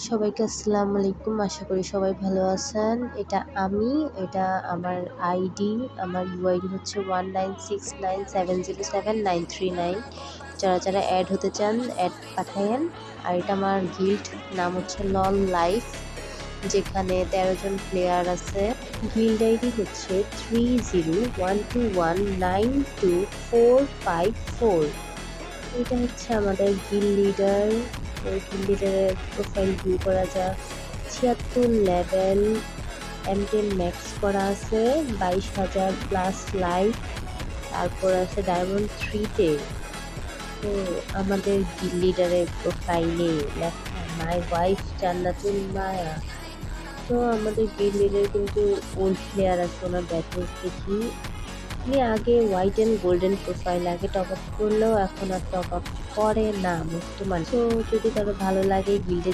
সবাইকে আসসালামু আলাইকুম। আশা করি সবাই ভালো আছেন। এটা আমার আইডি। আমার ইউআইডি হচ্ছে 1969707939। যারা অ্যাড হতে চান অ্যাড পাঠায়েন। আর এটা আমার গিল্ড, নাম হচ্ছে লল লাইফ, যেখানে 13 জন প্লেয়ার আছে। গিল্ড আইডি হচ্ছে 3012192454। এটা হচ্ছে আমাদের গিল্ড লিডার। গিল্ড লিডারের প্রোফাইল ভিউ করা যাক। 76 লেভেল, M10 ম্যাক্স করা আছে, 22,000 প্লাস লাইফ। তারপর আছে ডায়মন্ড 3-তে। তো আমাদের গিল্ড লিডারের প্রোফাইলে লেখা মাই ওয়াইফ জান্নাতুল মায়া। তো আমাদের গিল্ড লিডার কিন্তু ওল্ড প্লেয়ার আছে, ওনার ব্যাটেলস দেখি। উনি আগে হোয়াইট অ্যান্ড গোল্ডেন প্রোফাইল আগে টপ আপ করলেও এখন আর টপ আপ করে না বর্তমানে। তো যদি কারো ভালো লাগে গিল্ডে